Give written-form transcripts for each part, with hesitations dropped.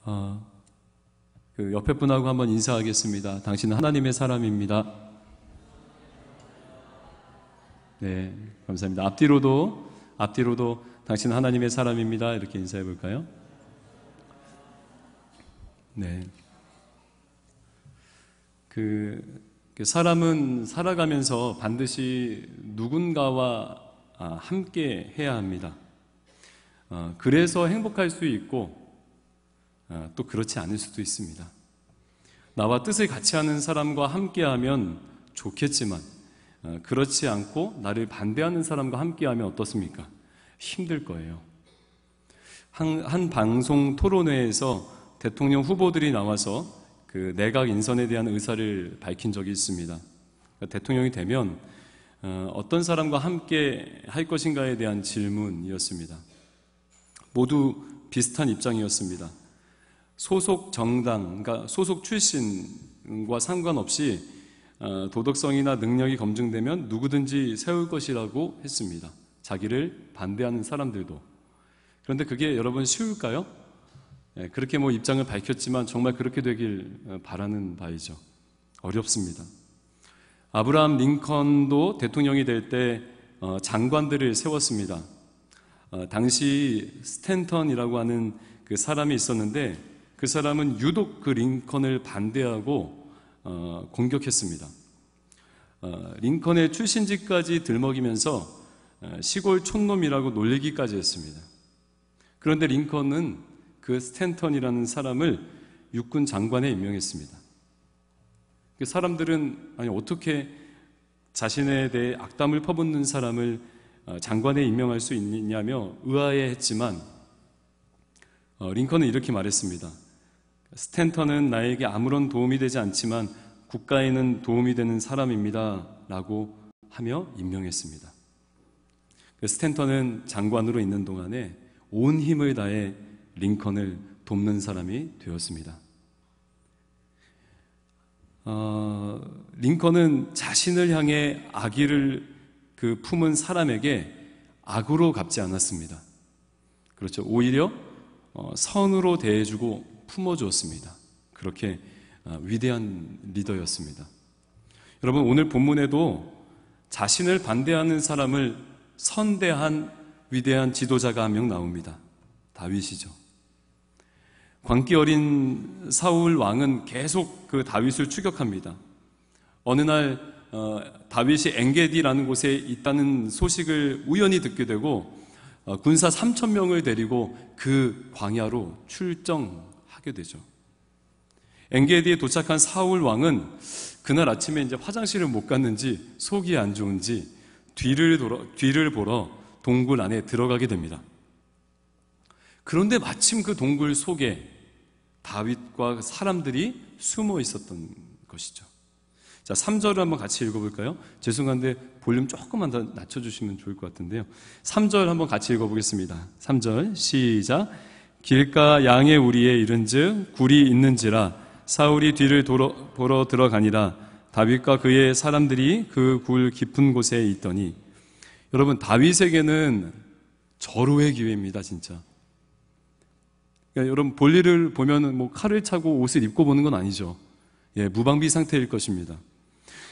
그 옆에 분하고 한번 인사하겠습니다. 당신은 하나님의 사람입니다. 네, 감사합니다. 앞뒤로도 당신은 하나님의 사람입니다. 이렇게 인사해 볼까요? 네. 사람은 살아가면서 반드시 누군가와 함께 해야 합니다. 그래서 행복할 수 있고 또 그렇지 않을 수도 있습니다. 나와 뜻을 같이 하는 사람과 함께하면 좋겠지만 그렇지 않고 나를 반대하는 사람과 함께하면 어떻습니까? 힘들 거예요. 한 방송 토론회에서 대통령 후보들이 나와서 그 내각 인선에 대한 의사를 밝힌 적이 있습니다. 대통령이 되면 어떤 사람과 함께 할 것인가에 대한 질문이었습니다. 모두 비슷한 입장이었습니다. 소속 정당, 그러니까 소속 출신과 상관없이 도덕성이나 능력이 검증되면 누구든지 세울 것이라고 했습니다. 자기를 반대하는 사람들도. 그런데 그게 여러분 쉬울까요? 그렇게 입장을 밝혔지만 정말 그렇게 되길 바라는 바이죠. 어렵습니다. 아브라함 링컨도 대통령이 될 때 장관들을 세웠습니다. 당시 스탠턴이라고 하는 그 사람이 있었는데 그 사람은 유독 그 링컨을 반대하고 공격했습니다. 링컨의 출신지까지 들먹이면서 시골 촌놈이라고 놀리기까지 했습니다. 그런데 링컨은 그 스탠턴이라는 사람을 육군 장관에 임명했습니다. 사람들은 어떻게 자신에 대해 악담을 퍼붓는 사람을 장관에 임명할 수 있냐며 의아해했지만 링컨은 이렇게 말했습니다. 스탠턴은 나에게 아무런 도움이 되지 않지만 국가에는 도움이 되는 사람입니다 라고 하며 임명했습니다. 스탠턴은 장관으로 있는 동안에 온 힘을 다해 링컨을 돕는 사람이 되었습니다. 링컨은 자신을 향해 악의를 품은 사람에게 악으로 갚지 않았습니다. 그렇죠. 오히려 선으로 대해주고 품어주었습니다. 그렇게 위대한 리더였습니다. 여러분, 오늘 본문에도 자신을 반대하는 사람을 선대한 위대한 지도자가 한 명 나옵니다. 다윗이죠. 광기 어린 사울 왕은 계속 그 다윗을 추격합니다. 어느 날 다윗이 엔게디라는 곳에 있다는 소식을 우연히 듣게 되고 군사 3,000명을 데리고 그 광야로 출정하게 되죠. 엔게디에 도착한 사울 왕은 그날 아침에 이제 화장실을 못 갔는지 속이 안 좋은지 뒤를 보러 동굴 안에 들어가게 됩니다. 그런데 마침 그 동굴 속에 다윗과 사람들이 숨어 있었던 것이죠. 자, 3절을 한번 같이 읽어볼까요? 죄송한데 볼륨 조금만 더 낮춰주시면 좋을 것 같은데요. 3절 한번 같이 읽어보겠습니다. 3절 시작. 길가 양의 우리에 이른즉 굴이 있는지라 사울이 뒤를 보러 들어가니라. 다윗과 그의 사람들이 그 굴 깊은 곳에 있더니. 여러분, 다윗에게는 절호의 기회입니다. 진짜. 그러니까 여러분, 볼일을 보면 칼을 차고 옷을 입고 보는 건 아니죠. 무방비 상태일 것입니다.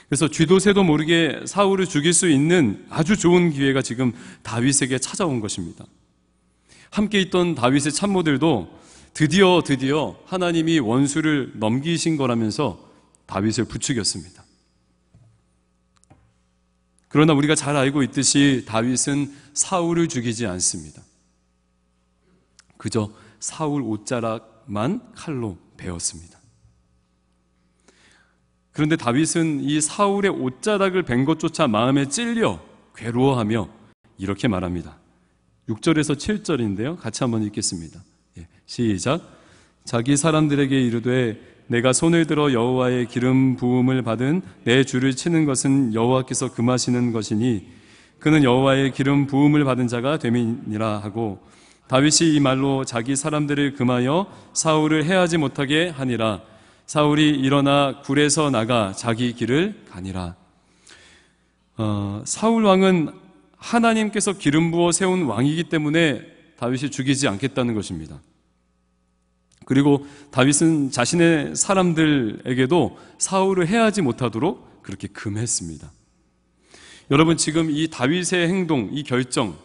그래서 쥐도 새도 모르게 사울을 죽일 수 있는 아주 좋은 기회가 지금 다윗에게 찾아온 것입니다. 함께 있던 다윗의 참모들도 드디어 하나님이 원수를 넘기신 거라면서 다윗을 부추겼습니다. 그러나 우리가 잘 알고 있듯이 다윗은 사울을 죽이지 않습니다. 그저 사울 옷자락만 칼로 베었습니다. 그런데 다윗은 이 사울의 옷자락을 벤 것조차 마음에 찔려 괴로워하며 이렇게 말합니다. 6절에서 7절인데요. 같이 한번 읽겠습니다. 시작. 자기 사람들에게 이르되 내가 손을 들어 여호와의 기름 부음을 받은 내 주를 치는 것은 여호와께서 금하시는 것이니 그는 여호와의 기름 부음을 받은 자가 됨이니라 하고 다윗이 이 말로 자기 사람들을 금하여 사울을 해하지 못하게 하니라. 사울이 일어나 굴에서 나가 자기 길을 가니라. 사울 왕은 하나님께서 기름 부어 세운 왕이기 때문에 다윗이 죽이지 않겠다는 것입니다. 그리고 다윗은 자신의 사람들에게도 사울을 해하지 못하도록 그렇게 금했습니다. 여러분, 지금 이 다윗의 행동, 이 결정,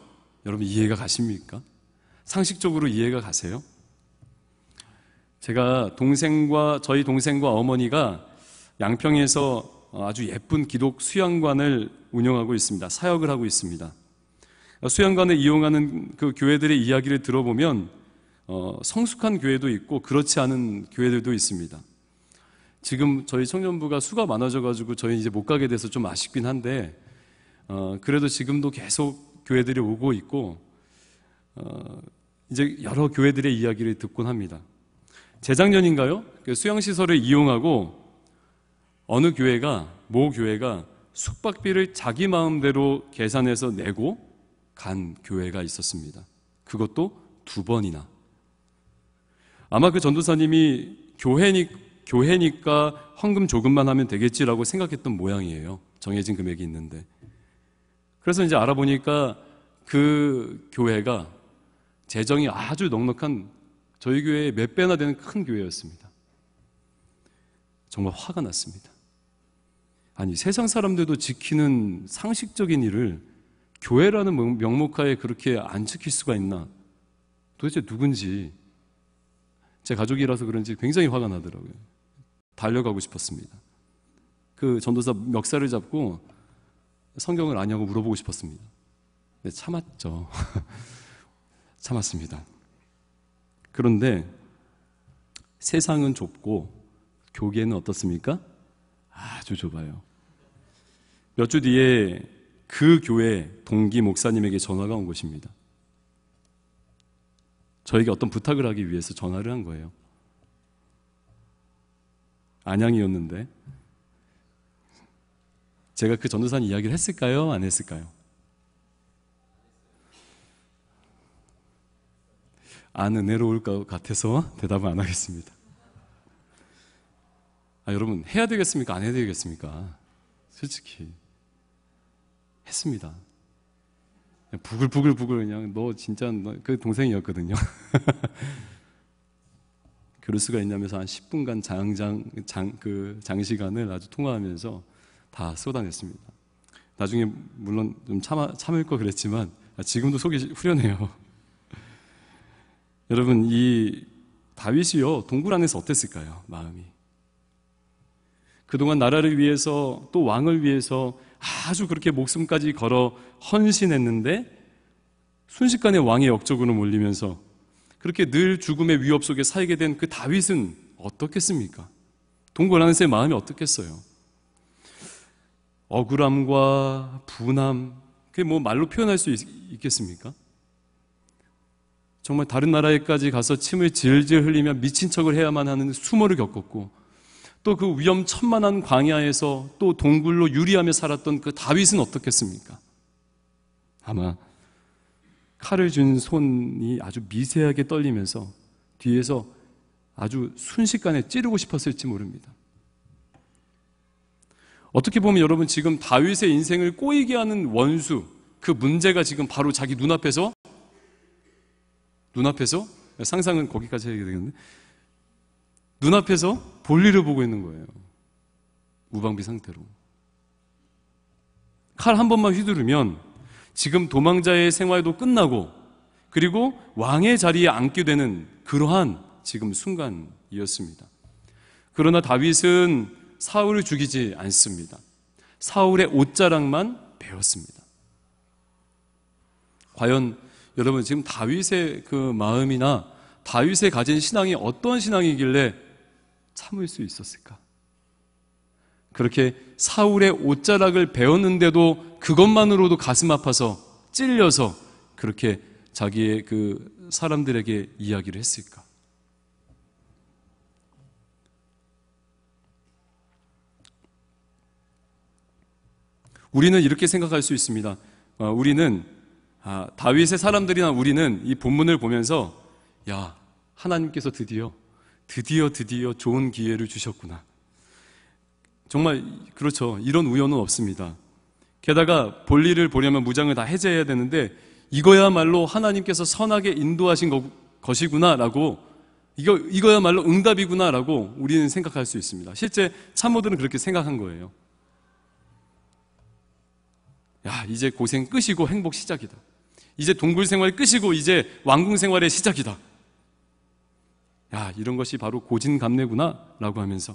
여러분 이해가 가십니까? 상식적으로 이해가 가세요? 제가 저희 동생과 어머니가 양평에서 아주 예쁜 기독 수양관을 운영하고 있습니다. 사역을 하고 있습니다. 수양관을 이용하는 그 교회들의 이야기를 들어보면 성숙한 교회도 있고 그렇지 않은 교회들도 있습니다. 지금 저희 청년부가 수가 많아져가지고 저희 이제 못 가게 돼서 좀 아쉽긴 한데 그래도 지금도 계속 교회들이 오고 있고 이제 여러 교회들의 이야기를 듣곤 합니다. 재작년인가요? 수양시설을 이용하고 어느 교회가, 모 교회가 숙박비를 자기 마음대로 계산해서 내고 간 교회가 있었습니다. 그것도 2번이나. 아마 그 전도사님이 교회니까 헌금 조금만 하면 되겠지라고 생각했던 모양이에요. 정해진 금액이 있는데. 그래서 이제 알아보니까 그 교회가 재정이 아주 넉넉한 저희 교회의 몇 배나 되는 큰 교회였습니다. 정말 화가 났습니다. 아니, 세상 사람들도 지키는 상식적인 일을 교회라는 명목하에 그렇게 안 지킬 수가 있나? 도대체 누군지, 제 가족이라서 그런지 굉장히 화가 나더라고요. 달려가고 싶었습니다. 그 전도사 멱살을 잡고 성경을 아냐고 물어보고 싶었습니다. 근데 참았죠. 참았습니다. 그런데 세상은 좁고 교계는 어떻습니까? 아주 좁아요. 몇 주 뒤에 그 교회 동기 목사님에게 전화가 온 것입니다. 저에게 어떤 부탁을 하기 위해서 전화를 한 거예요. 안양이었는데 제가 그 전도사님 이야기를 했을까요? 안 했을까요? 안 은혜로울 것 같아서 대답을 안 하겠습니다. 여러분, 해야 되겠습니까? 안 해야 되겠습니까? 솔직히 했습니다. 부글부글 그냥 너 진짜 그 동생이었거든요. 그럴 수가 있냐면서 한 10분간 장시간을 아주 통화하면서 다 쏟아냈습니다. 나중에 물론 좀 참을 거 그랬지만 지금도 속이 후련해요. 여러분, 이 다윗이요, 동굴 안에서 어땠을까요? 마음이. 그동안 나라를 위해서 또 왕을 위해서 아주 그렇게 목숨까지 걸어 헌신했는데 순식간에 왕의 역적으로 몰리면서 그렇게 늘 죽음의 위협 속에 살게 된 그 다윗은 어떻겠습니까? 동굴 안에서의 마음이 어떻겠어요? 억울함과 분함, 그게 뭐 말로 표현할 수 있겠습니까? 정말 다른 나라에까지 가서 침을 질질 흘리며 미친 척을 해야만 하는 수모를 겪었고 또 그 위험천만한 광야에서 또 동굴로 유리하며 살았던 그 다윗은 어떻겠습니까? 아마 칼을 준 손이 아주 미세하게 떨리면서 뒤에서 아주 순식간에 찌르고 싶었을지 모릅니다. 어떻게 보면 여러분, 지금 다윗의 인생을 꼬이게 하는 원수, 그 문제가 지금 바로 자기 눈앞에서 상상은 거기까지 해야 되겠는데 눈앞에서 볼일을 보고 있는 거예요. 무방비 상태로. 칼 한 번만 휘두르면 지금 도망자의 생활도 끝나고 그리고 왕의 자리에 앉게 되는 그러한 지금 순간이었습니다. 그러나 다윗은 사울을 죽이지 않습니다. 사울의 옷자락만 베었습니다. 과연 여러분, 지금 다윗의 그 마음이나 다윗의 가진 신앙이 어떤 신앙이길래 참을 수 있었을까? 그렇게 사울의 옷자락을 베었는데도 그것만으로도 가슴 아파서 찔려서 그렇게 자기의 그 사람들에게 이야기를 했을까? 우리는 이렇게 생각할 수 있습니다. 다윗의 사람들이나 우리는 이 본문을 보면서 야, 하나님께서 드디어 좋은 기회를 주셨구나. 정말 그렇죠. 이런 우연은 없습니다. 게다가 볼일을 보려면 무장을 다 해제해야 되는데 이거야말로 하나님께서 선하게 인도하신 것이구나라고 이거야말로 응답이구나라고 우리는 생각할 수 있습니다. 실제 참모들은 그렇게 생각한 거예요. 야, 이제 고생 끝이고 행복 시작이다. 이제 동굴 생활 끝이고 이제 왕궁 생활의 시작이다. 야, 이런 것이 바로 고진감래구나 라고 하면서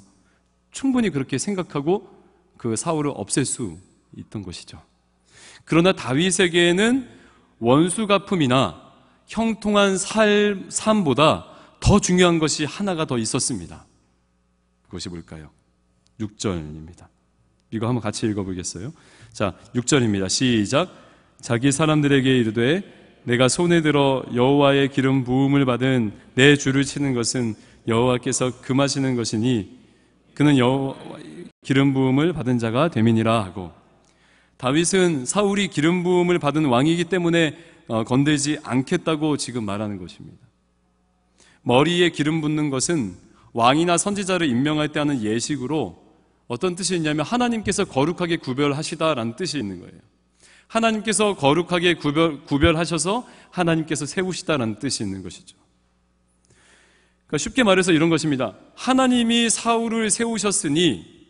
충분히 그렇게 생각하고 그 사울을 없앨 수 있던 것이죠. 그러나 다윗에게는 원수 갚음이나 형통한 삶보다 더 중요한 것이 하나가 더 있었습니다. 그것이 뭘까요? 6절입니다. 이거 한번 같이 읽어보겠어요? 자, 6절입니다. 시작. 자기 사람들에게 이르되 내가 손에 들어 여호와의 기름 부음을 받은 내 줄을 치는 것은 여호와께서 금하시는 것이니 그는 여호와의 기름 부음을 받은 자가 됨이니라 하고, 다윗은 사울이 기름 부음을 받은 왕이기 때문에 건들지 않겠다고 지금 말하는 것입니다. 머리에 기름 붓는 것은 왕이나 선지자를 임명할 때 하는 예식으로 어떤 뜻이 있냐면 하나님께서 거룩하게 구별하시다라는 뜻이 있는 거예요. 하나님께서 거룩하게 구별하셔서 하나님께서 세우시다라는 뜻이 있는 것이죠. 그러니까 쉽게 말해서 이런 것입니다. 하나님이 사울을 세우셨으니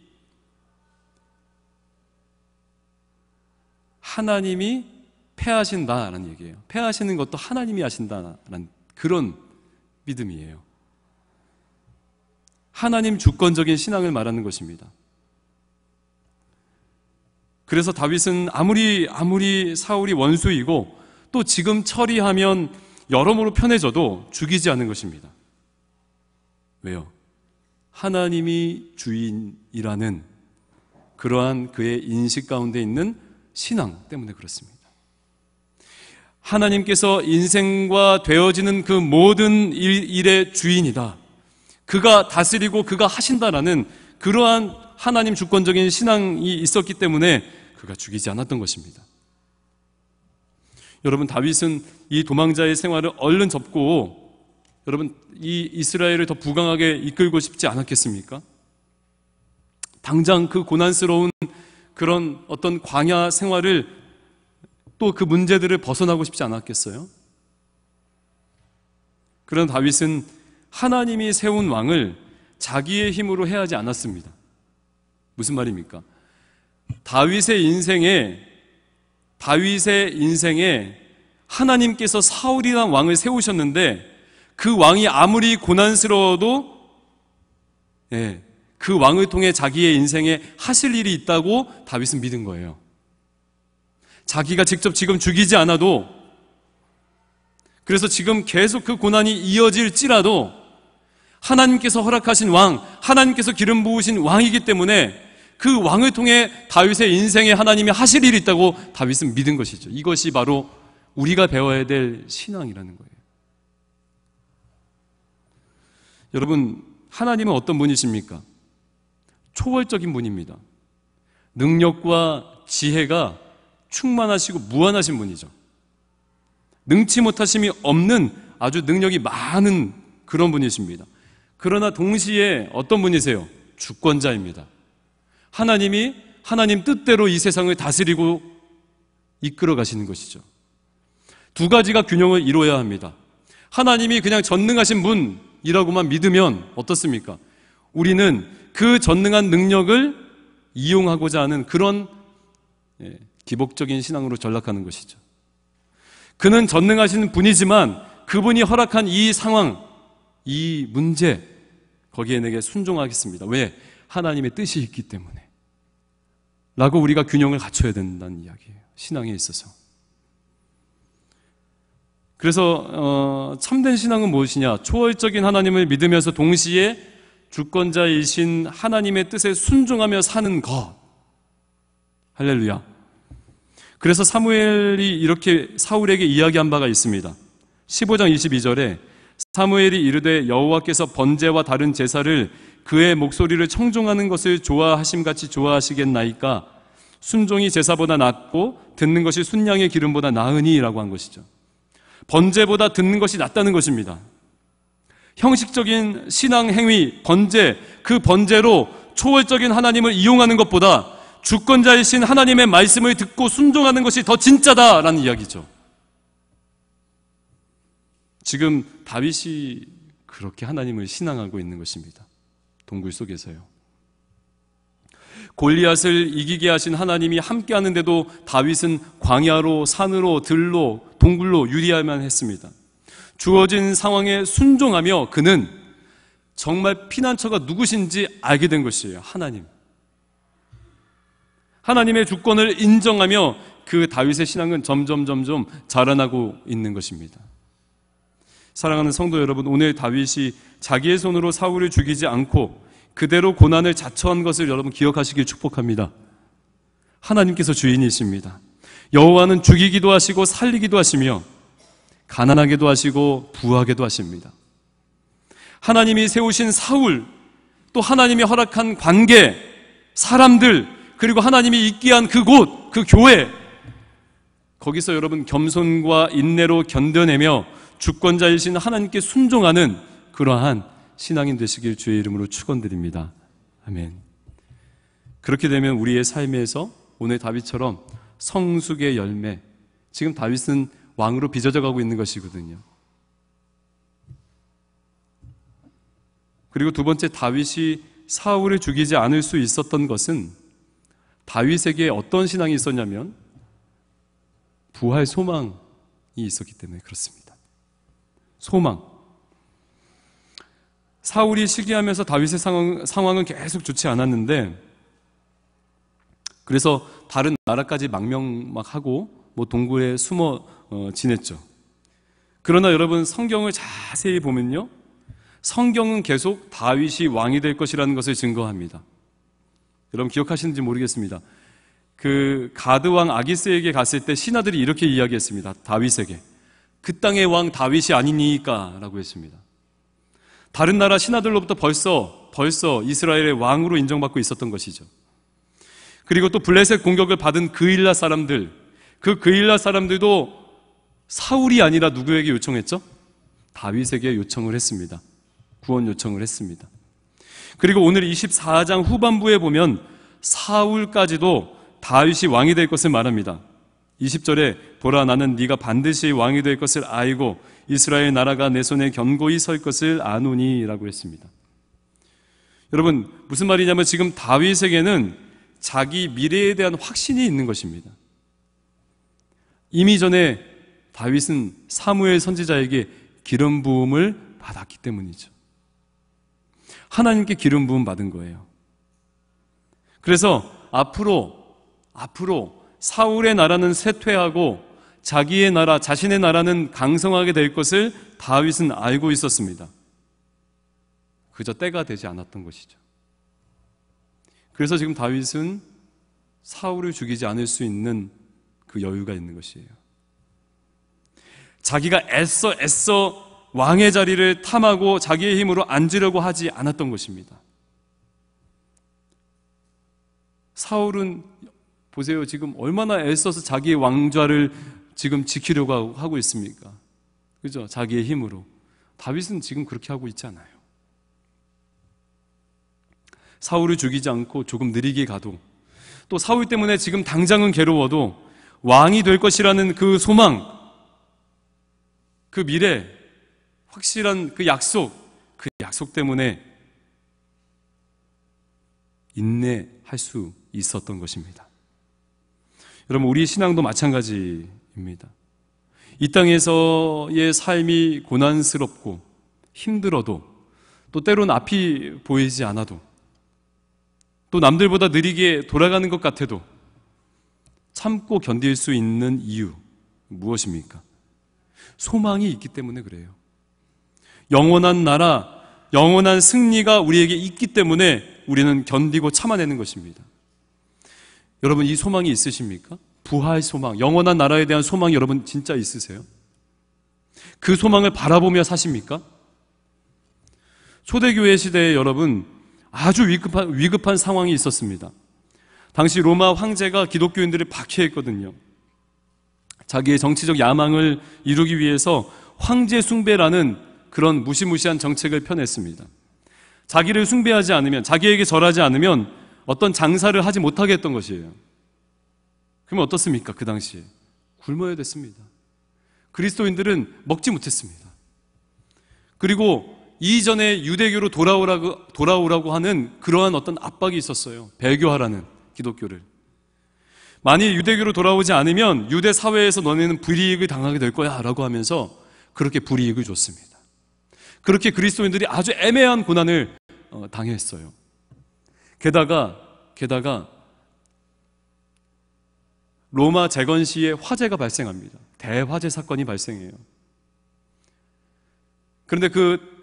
하나님이 패하신다라는 얘기예요. 패하시는 것도 하나님이 하신다라는 그런 믿음이에요. 하나님 주권적인 신앙을 말하는 것입니다. 그래서 다윗은 아무리 사울이 원수이고 또 지금 처리하면 여러모로 편해져도 죽이지 않는 것입니다. 왜요? 하나님이 주인이라는 그러한 그의 인식 가운데 있는 신앙 때문에 그렇습니다. 하나님께서 인생과 되어지는 그 모든 일의 주인이다. 그가 다스리고 그가 하신다라는 그러한 하나님 주권적인 신앙이 있었기 때문에 그가 죽이지 않았던 것입니다. 여러분, 다윗은 이 도망자의 생활을 얼른 접고 여러분 이 이스라엘을 더 부강하게 이끌고 싶지 않았겠습니까? 당장 그 고난스러운 그런 어떤 광야 생활을 또 그 문제들을 벗어나고 싶지 않았겠어요? 그런 다윗은 하나님이 세운 왕을 자기의 힘으로 해하지 않았습니다. 무슨 말입니까? 다윗의 인생에 하나님께서 사울이라는 왕을 세우셨는데 그 왕이 아무리 고난스러워도 그 왕을 통해 자기의 인생에 하실 일이 있다고 다윗은 믿은 거예요. 자기가 직접 지금 죽이지 않아도, 그래서 지금 계속 그 고난이 이어질지라도 하나님께서 허락하신 왕, 하나님께서 기름 부으신 왕이기 때문에 그 왕을 통해 다윗의 인생에 하나님이 하실 일이 있다고 다윗은 믿은 것이죠. 이것이 바로 우리가 배워야 될 신앙이라는 거예요. 여러분, 하나님은 어떤 분이십니까? 초월적인 분입니다. 능력과 지혜가 충만하시고 무한하신 분이죠. 능치 못하심이 없는 아주 능력이 많은 그런 분이십니다. 그러나 동시에 어떤 분이세요? 주권자입니다. 하나님이 하나님 뜻대로 이 세상을 다스리고 이끌어 가시는 것이죠. 두 가지가 균형을 이루어야 합니다. 하나님이 그냥 전능하신 분이라고만 믿으면 어떻습니까? 우리는 그 전능한 능력을 이용하고자 하는 그런 기복적인 신앙으로 전락하는 것이죠. 그는 전능하신 분이지만 그분이 허락한 이 상황, 이 문제, 거기에 내게 순종하겠습니다. 왜? 하나님의 뜻이 있기 때문에 라고 우리가 균형을 갖춰야 된다는 이야기예요. 신앙에 있어서. 그래서 참된 신앙은 무엇이냐? 초월적인 하나님을 믿으면서 동시에 주권자이신 하나님의 뜻에 순종하며 사는 것. 할렐루야. 그래서 사무엘이 이렇게 사울에게 이야기한 바가 있습니다. 15장 22절에 사무엘이 이르되 여호와께서 번제와 다른 제사를 그의 목소리를 청종하는 것을 좋아하심같이 좋아하시겠나이까? 순종이 제사보다 낫고 듣는 것이 순양의 기름보다 나으니 라고 한 것이죠. 번제보다 듣는 것이 낫다는 것입니다. 형식적인 신앙 행위, 번제, 그 번제로 초월적인 하나님을 이용하는 것보다 주권자이신 하나님의 말씀을 듣고 순종하는 것이 더 진짜다라는 이야기죠. 지금 다윗이 그렇게 하나님을 신앙하고 있는 것입니다. 동굴 속에서요. 골리앗을 이기게 하신 하나님이 함께 하는데도 다윗은 광야로, 산으로, 들로, 동굴로 유리하만 했습니다. 주어진 상황에 순종하며 그는 정말 피난처가 누구신지 알게 된 것이에요. 하나님. 하나님의 주권을 인정하며 그 다윗의 신앙은 점점 자라나고 있는 것입니다. 사랑하는 성도 여러분, 오늘 다윗이 자기의 손으로 사울을 죽이지 않고 그대로 고난을 자처한 것을 여러분 기억하시길 축복합니다. 하나님께서 주인이십니다. 여호와는 죽이기도 하시고 살리기도 하시며 가난하게도 하시고 부하게도 하십니다. 하나님이 세우신 사울, 또 하나님이 허락한 관계, 사람들, 그리고 하나님이 있게 한 그곳, 그 교회, 거기서 여러분 겸손과 인내로 견뎌내며 주권자이신 하나님께 순종하는 그러한 신앙인 되시길 주의 이름으로 축원드립니다. 아멘. 그렇게 되면 우리의 삶에서 오늘 다윗처럼 성숙의 열매, 지금 다윗은 왕으로 빚어져 가고 있는 것이거든요. 그리고 두 번째, 다윗이 사울을 죽이지 않을 수 있었던 것은 다윗에게 어떤 신앙이 있었냐면 부활 소망이 있었기 때문에 그렇습니다. 소망. 사울이 시기하면서 다윗의 상황은 계속 좋지 않았는데, 그래서 다른 나라까지 망명하고 동굴에 숨어 지냈죠. 그러나 여러분, 성경을 자세히 보면요, 성경은 계속 다윗이 왕이 될 것이라는 것을 증거합니다. 여러분 기억하시는지 모르겠습니다. 그 가드 왕 아기스에게 갔을 때 신하들이 이렇게 이야기했습니다. 다윗에게 그 땅의 왕 다윗이 아니니까 라고 했습니다. 다른 나라 신하들로부터 벌써 이스라엘의 왕으로 인정받고 있었던 것이죠. 그리고 또 블레셋 공격을 받은 그일라 사람들, 그 그일라 사람들도 사울이 아니라 누구에게 요청했죠? 다윗에게 요청을 했습니다. 구원 요청을 했습니다. 그리고 오늘 24장 후반부에 보면 사울까지도 다윗이 왕이 될 것을 말합니다. 20절에 보라, 나는 네가 반드시 왕이 될 것을 알고 이스라엘 나라가 내 손에 견고히 설 것을 아노니 라고 했습니다. 여러분, 무슨 말이냐면 지금 다윗에게는 자기 미래에 대한 확신이 있는 것입니다. 이미 전에 다윗은 사무엘 선지자에게 기름 부음을 받았기 때문이죠. 하나님께 기름 부음 받은 거예요. 그래서 앞으로 사울의 나라는 쇠퇴하고 자기의 나라, 자신의 나라는 강성하게 될 것을 다윗은 알고 있었습니다. 그저 때가 되지 않았던 것이죠. 그래서 지금 다윗은 사울을 죽이지 않을 수 있는 그 여유가 있는 것이에요. 자기가 애써 왕의 자리를 탐하고 자기의 힘으로 앉으려고 하지 않았던 것입니다. 사울은 보세요, 지금 얼마나 애써서 자기의 왕좌를 지금 지키려고 하고 있습니까? 그죠? 자기의 힘으로. 다윗은 지금 그렇게 하고 있지 않아요. 사울을 죽이지 않고 조금 느리게 가도, 또 사울 때문에 지금 당장은 괴로워도 왕이 될 것이라는 그 소망, 그 미래, 확실한 그 약속 때문에 인내할 수 있었던 것입니다. 여러분, 우리 신앙도 마찬가지입니다. 이 땅에서의 삶이 고난스럽고 힘들어도, 또 때로는 앞이 보이지 않아도, 또 남들보다 느리게 돌아가는 것 같아도 참고 견딜 수 있는 이유 무엇입니까? 소망이 있기 때문에 그래요. 영원한 나라, 영원한 승리가 우리에게 있기 때문에 우리는 견디고 참아내는 것입니다. 여러분, 이 소망이 있으십니까? 부활 소망, 영원한 나라에 대한 소망이 여러분 진짜 있으세요? 그 소망을 바라보며 사십니까? 초대교회 시대에 여러분 아주 위급한 상황이 있었습니다. 당시 로마 황제가 기독교인들을 박해했거든요. 자기의 정치적 야망을 이루기 위해서 황제 숭배라는 그런 무시무시한 정책을 펴냈습니다. 자기를 숭배하지 않으면, 자기에게 절하지 않으면 어떤 장사를 하지 못하게 했던 것이에요. 그러면 어떻습니까? 그 당시에 굶어야 됐습니다. 그리스도인들은 먹지 못했습니다. 그리고 이전에 유대교로 돌아오라고 하는 그러한 어떤 압박이 있었어요. 배교하라는 기독교를. 만일 유대교로 돌아오지 않으면 유대 사회에서 너네는 불이익을 당하게 될 거야 라고 하면서 그렇게 불이익을 줬습니다. 그렇게 그리스도인들이 아주 애매한 고난을 당했어요. 게다가 로마 재건 시에 화재가 발생합니다. 대화재 사건이 발생해요. 그런데 그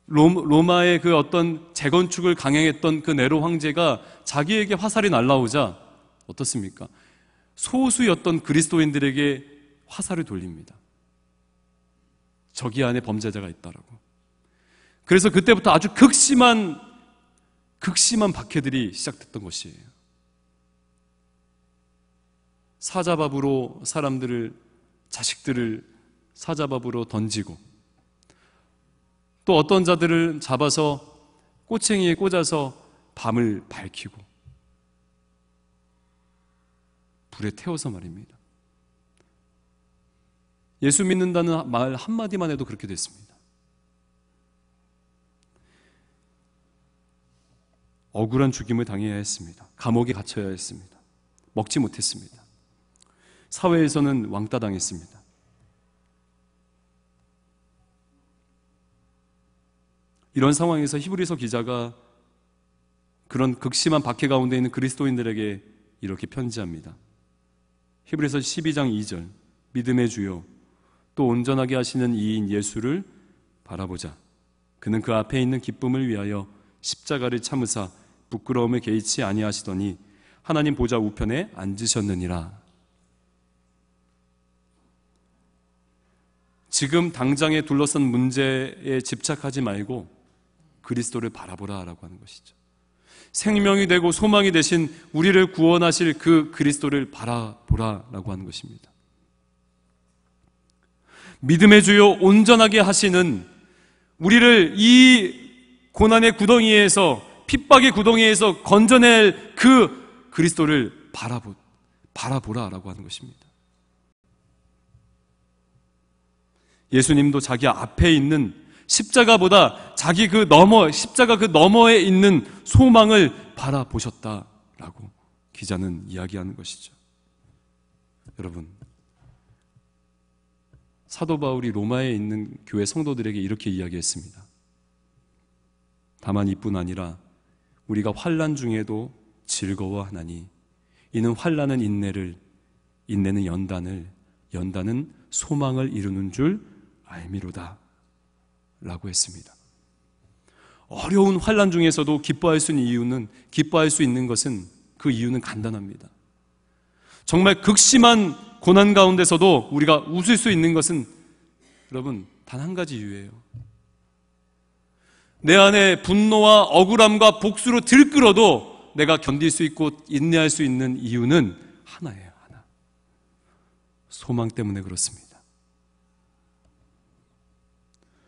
로마의 그 어떤 재건축을 강행했던 그 네로 황제가 자기에게 화살이 날라오자 어떻습니까? 소수였던 그리스도인들에게 화살을 돌립니다. 저기 안에 범죄자가 있다라고. 그래서 그때부터 아주 극심한 박해들이 시작됐던 것이에요. 사자밥으로 자식들을 사자밥으로 던지고, 또 어떤 자들을 잡아서 꼬챙이에 꽂아서 밤을 밝히고 불에 태워서 말입니다. 예수 믿는다는 말 한마디만 해도 그렇게 됐습니다. 억울한 죽임을 당해야 했습니다. 감옥에 갇혀야 했습니다. 먹지 못했습니다. 사회에서는 왕따 당했습니다. 이런 상황에서 히브리서 기자가 그런 극심한 박해 가운데 있는 그리스도인들에게 이렇게 편지합니다. 히브리서 12장 2절, 믿음의 주요 또 온전하게 하시는 이인 예수를 바라보자. 그는 그 앞에 있는 기쁨을 위하여 십자가를 참으사 부끄러움을 개의치 아니하시더니 하나님 보좌 우편에 앉으셨느니라. 지금 당장에 둘러싼 문제에 집착하지 말고 그리스도를 바라보라라고 하는 것이죠. 생명이 되고 소망이 되신 우리를 구원하실 그 그리스도를 바라보라라고 하는 것입니다. 믿음의 주요 온전하게 하시는, 우리를 이 고난의 구덩이에서, 핍박의 구덩이에서 건져낼 그 그리스도를 바라보라라고 하는 것입니다. 예수님도 자기 앞에 있는 십자가보다 십자가 그 너머에 있는 소망을 바라보셨다라고 기자는 이야기하는 것이죠. 여러분, 사도 바울이 로마에 있는 교회 성도들에게 이렇게 이야기했습니다. 다만 이뿐 아니라 우리가 환난 중에도 즐거워하나니 이는 환난은 인내를, 인내는 연단을, 연단은 소망을 이루는 줄 알미로다 라고 했습니다. 어려운 환난 중에서도 기뻐할 수 있는 것은 그 이유는 간단합니다. 정말 극심한 고난 가운데서도 우리가 웃을 수 있는 것은 여러분 단 한 가지 이유예요. 내 안에 분노와 억울함과 복수로 들끓어도 내가 견딜 수 있고 인내할 수 있는 이유는 하나예요. 하나. 소망 때문에 그렇습니다.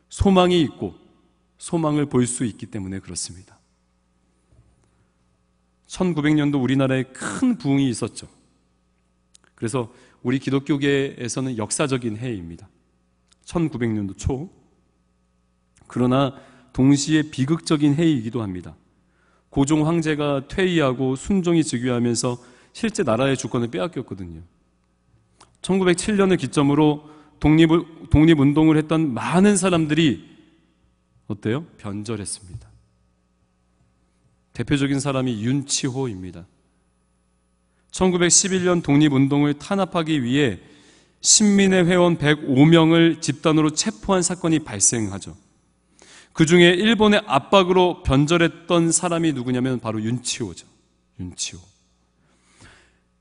소망이 있고 소망을 볼 수 있기 때문에 그렇습니다. 1900년도 우리나라에 큰 부흥이 있었죠. 그래서 우리 기독교계에서는 역사적인 해입니다. 1900년도 초. 그러나 동시에 비극적인 해이기도 합니다. 고종 황제가 퇴위하고 순종이 즉위하면서 실제 나라의 주권을 빼앗겼거든요. 1907년을 기점으로 독립운동을 했던 많은 사람들이 어때요? 변절했습니다. 대표적인 사람이 윤치호입니다. 1911년 독립운동을 탄압하기 위해 신민의 회원 105명을 집단으로 체포한 사건이 발생하죠. 그 중에 일본의 압박으로 변절했던 사람이 누구냐면 바로 윤치호죠. 윤치호.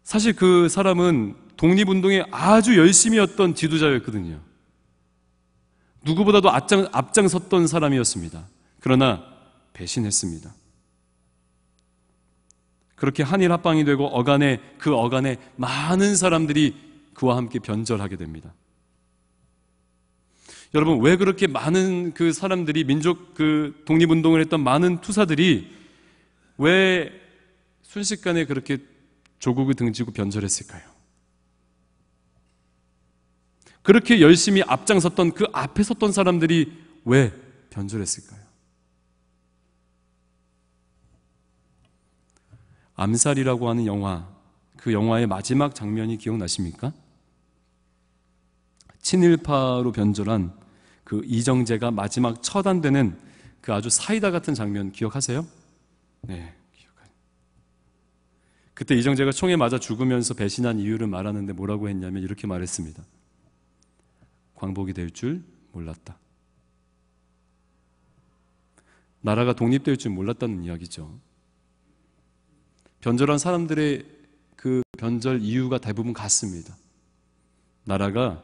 사실 그 사람은 독립운동에 아주 열심히 했던 지도자였거든요. 누구보다도 앞장섰던 사람이었습니다. 그러나 배신했습니다. 그렇게 한일 합방이 되고 그 어간에 많은 사람들이 그와 함께 변절하게 됩니다. 여러분, 왜 그렇게 많은 그 사람들이 독립운동을 했던 많은 투사들이 왜 순식간에 그렇게 조국을 등지고 변절했을까요? 그렇게 열심히 앞장섰던 그 앞에 섰던 사람들이 왜 변절했을까요? 암살이라고 하는 영화, 그 영화의 마지막 장면이 기억나십니까? 친일파로 변절한 그 이정재가 마지막 처단되는 그 아주 사이다 같은 장면 기억하세요? 네, 기억해요. 그때 이정재가 총에 맞아 죽으면서 배신한 이유를 말하는데 뭐라고 했냐면 이렇게 말했습니다. 광복이 될 줄 몰랐다. 나라가 독립될 줄 몰랐다는 이야기죠. 변절한 사람들의 그 변절 이유가 대부분 같습니다. 나라가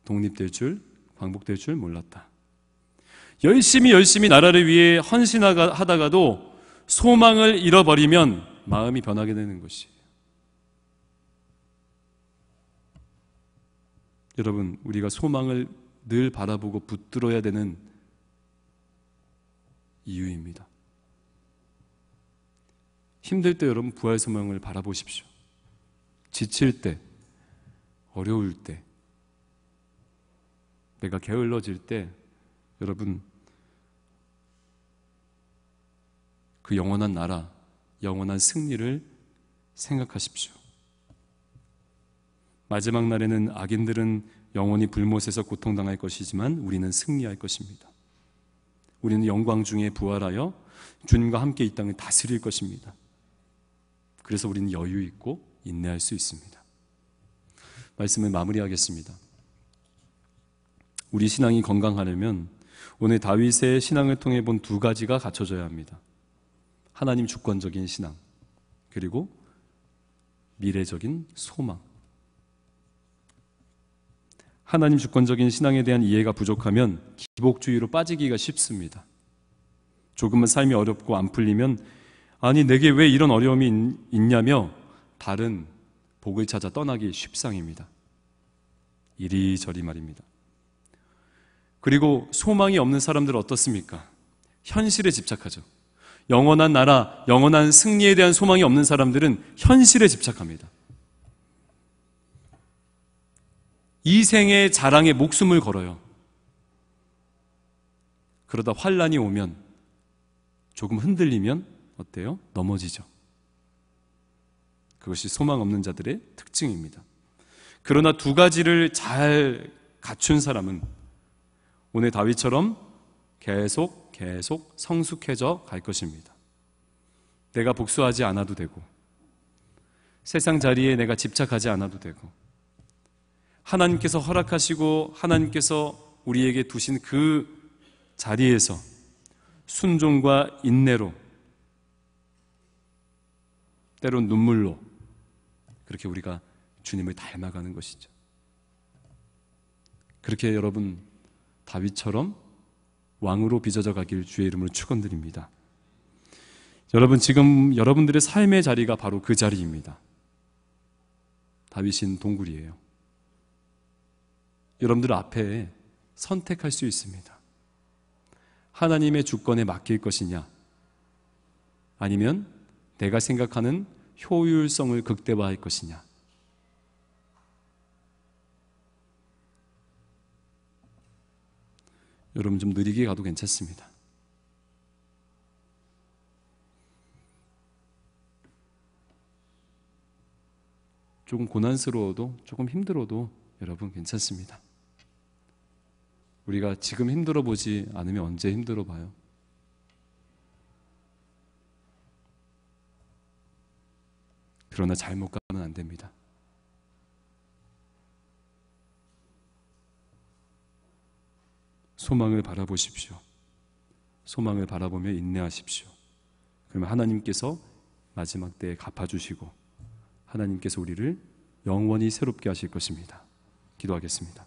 독립될 줄, 광복될 줄 몰랐다. 열심히 나라를 위해 헌신하다가도 소망을 잃어버리면 마음이 변하게 되는 것이에요. 여러분, 우리가 소망을 늘 바라보고 붙들어야 되는 이유입니다. 힘들 때 여러분 부활 소망을 바라보십시오. 지칠 때, 어려울 때, 내가 게을러질 때 여러분 그 영원한 나라, 영원한 승리를 생각하십시오. 마지막 날에는 악인들은 영원히 불못에서 고통당할 것이지만 우리는 승리할 것입니다. 우리는 영광 중에 부활하여 주님과 함께 이 땅을 다스릴 것입니다. 그래서 우리는 여유 있고 인내할 수 있습니다. 말씀을 마무리하겠습니다. 우리 신앙이 건강하려면 오늘 다윗의 신앙을 통해 본 두 가지가 갖춰져야 합니다. 하나님 주권적인 신앙, 그리고 미래적인 소망. 하나님 주권적인 신앙에 대한 이해가 부족하면 기복주의로 빠지기가 쉽습니다. 조금은 삶이 어렵고 안 풀리면 아니 내게 왜 이런 어려움이 있냐며 다른 복을 찾아 떠나기 쉽상입니다. 이리저리 말입니다. 그리고 소망이 없는 사람들은 어떻습니까? 현실에 집착하죠. 영원한 나라, 영원한 승리에 대한 소망이 없는 사람들은 현실에 집착합니다. 이 생의 자랑에 목숨을 걸어요. 그러다 환란이 오면 조금 흔들리면 어때요? 넘어지죠. 그것이 소망 없는 자들의 특징입니다. 그러나 두 가지를 잘 갖춘 사람은 오늘 다윗처럼 계속 성숙해져 갈 것입니다. 내가 복수하지 않아도 되고 세상 자리에 내가 집착하지 않아도 되고 하나님께서 허락하시고 하나님께서 우리에게 두신 그 자리에서 순종과 인내로 때론 눈물로 그렇게 우리가 주님을 닮아가는 것이죠. 그렇게 여러분 다윗처럼 왕으로 빚어져 가길 주의 이름으로 축원드립니다. 여러분 지금 여러분들의 삶의 자리가 바로 그 자리입니다. 다윗인 동굴이에요. 여러분들 앞에 선택할 수 있습니다. 하나님의 주권에 맡길 것이냐 아니면 내가 생각하는 효율성을 극대화할 것이냐. 여러분 좀 느리게 가도 괜찮습니다. 조금 고난스러워도 조금 힘들어도 여러분 괜찮습니다. 우리가 지금 힘들어 보지 않으면 언제 힘들어 봐요? 그러나 잘못 가면 안 됩니다. 소망을 바라보십시오. 소망을 바라보며 인내하십시오. 그러면 하나님께서 마지막 때에 갚아주시고 하나님께서 우리를 영원히 새롭게 하실 것입니다. 기도하겠습니다.